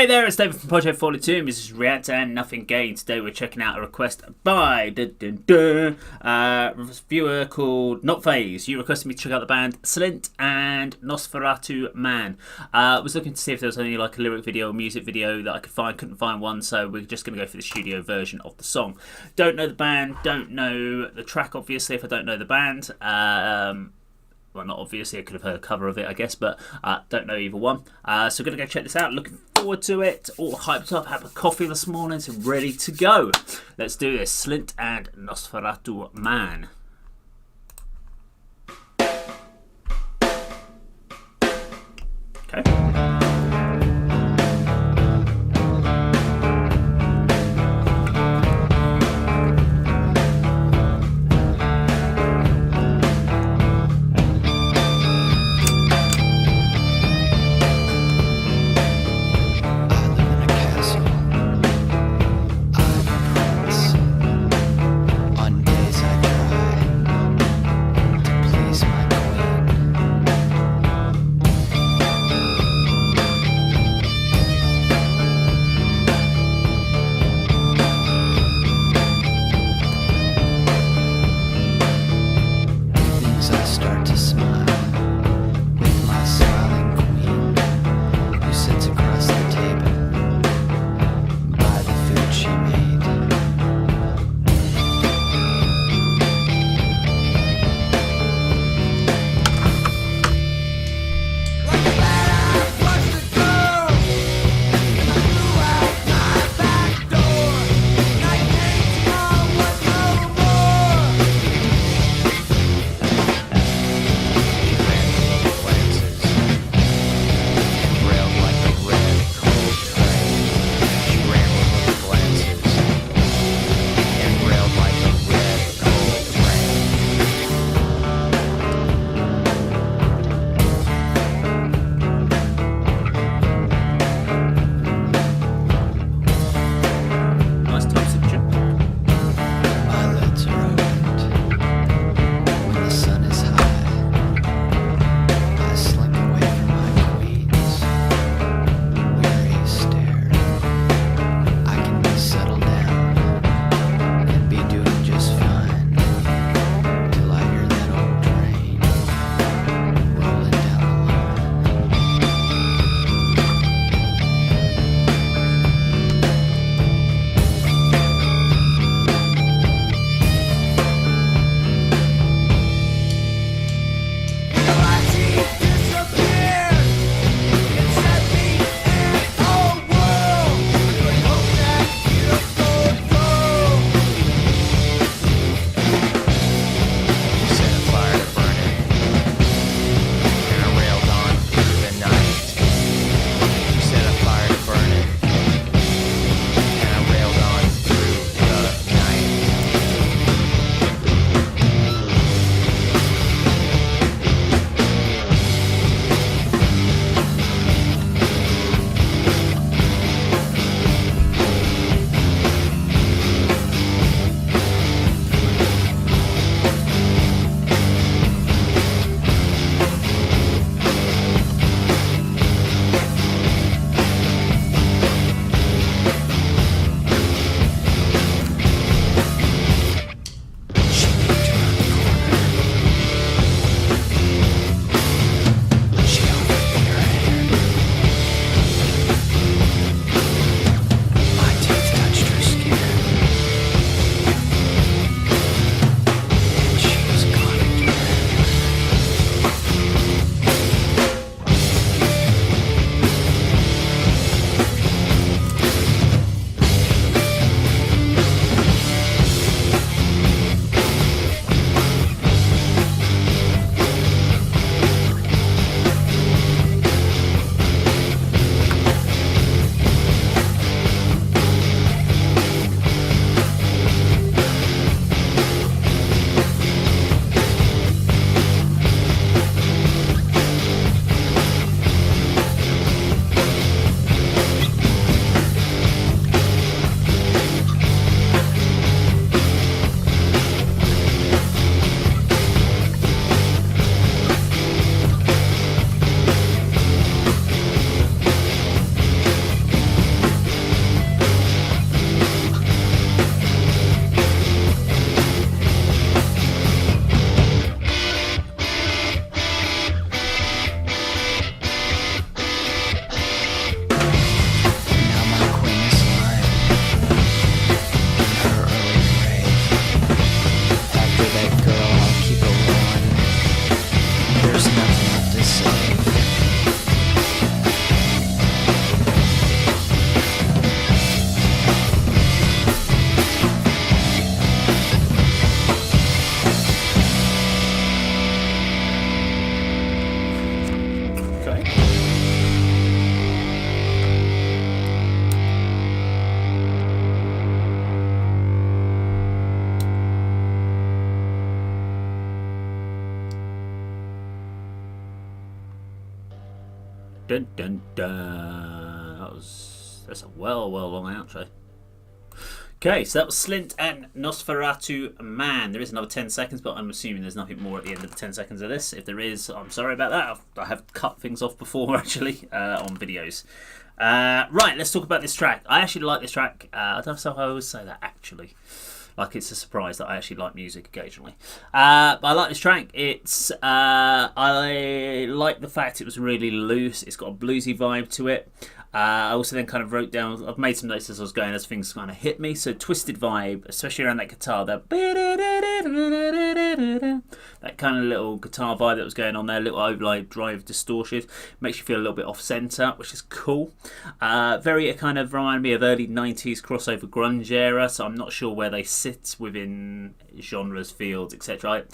Hey there, it's David from Project 42. This is React and Nothing Gained. Today we're checking out a request by a viewer called Not Phase. You requested me to check out the band Slint and Nosferatu Man. I was looking to see if there was only like a lyric video or music video that I could find. Couldn't find one, so we're just going to go for the studio version of the song. Don't know the band, don't know the track obviously if I don't know the band. Well, not obviously, I could have heard a cover of it, I guess, but don't know either one. So we're going to go check this out. Looking forward to it. All hyped up. Had a coffee this morning, so ready to go. Let's do this. Slint and Nosferatu Man. Okay. Dun dun dun. That's a well long outro. Okay, so that was Slint and Nosferatu Man. There is another 10 seconds, but I'm assuming there's nothing more at the end of the 10 seconds of this. If there is, I'm sorry about that. I have cut things off before, actually, on videos. Right, let's talk about this track. I actually like this track. I don't know if I always say that, actually. Like, it's a surprise that I actually like music occasionally. But I like this track. I like the fact it was really loose. It's got a bluesy vibe to it. I also then kind of wrote down, I've made some notes as I was going as things kind of hit me. So twisted vibe, especially around that guitar, that kind of little guitar vibe that was going on there, little overdrive distortion, makes you feel a little bit off center, which is cool. Very kind of remind me of early 90s crossover grunge era, so I'm not sure where they sit within genres, fields, etc.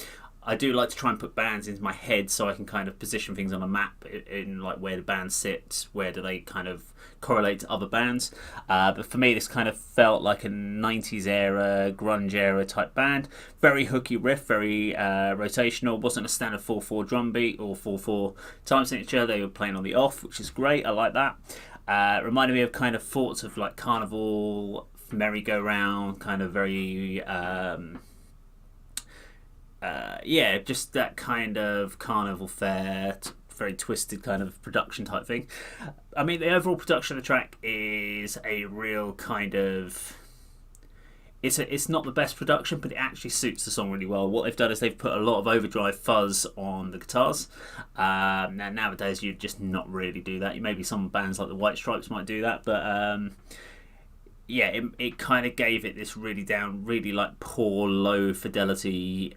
I do like to try and put bands into my head so I can kind of position things on a map in like where the band sits, where do they kind of correlate to other bands. But for me, this kind of felt like a 90s era, grunge era type band. Very hooky riff, very rotational. Wasn't a standard 4/4 drum beat or 4/4 time signature. They were playing on the off, which is great. I like that. Reminded me of kind of thoughts of like carnival, merry-go-round, kind of very... just that kind of carnival fair, very twisted kind of production type thing. I mean, the overall production of the track is a real kind of... It's not the best production, but it actually suits the song really well. What they've done is they've put a lot of overdrive fuzz on the guitars. Now, nowadays, you'd just not really do that. Maybe some bands like the White Stripes might do that, but... it kind of gave it this really like poor, low fidelity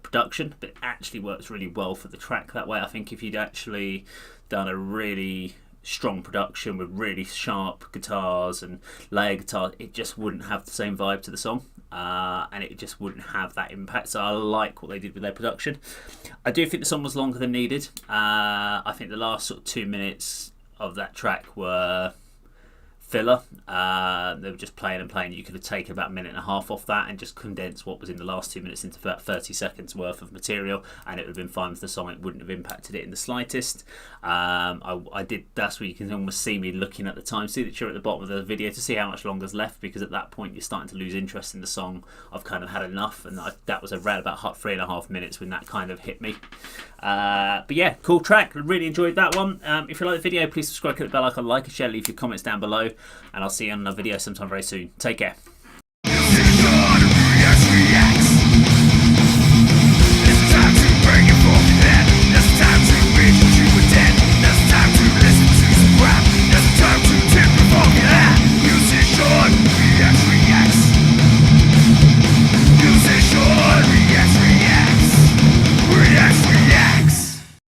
production, but it actually works really well for the track that way. I think if you'd actually done a really strong production with really sharp guitars and layer guitars, it just wouldn't have the same vibe to the song, and it just wouldn't have that impact. So I like what they did with their production. I do think the song was longer than needed. I think the last sort of 2 minutes of that track were... filler. They were just playing and playing. You could have taken about a minute and a half off that and just condensed what was in the last 2 minutes into about 30 seconds worth of material, and it would have been fine with the song. It wouldn't have impacted it in the slightest. I did. That's where you can almost see me looking at the time signature at the bottom of the video to see how much longer's left, because at that point you're starting to lose interest in the song. I've kind of had enough, and that was around about 3.5 minutes when that kind of hit me. But yeah, cool track. Really enjoyed that one. If you like the video, please subscribe, click the bell icon, like and share, leave your comments down below, and I'll see you on another video sometime very soon. Take care.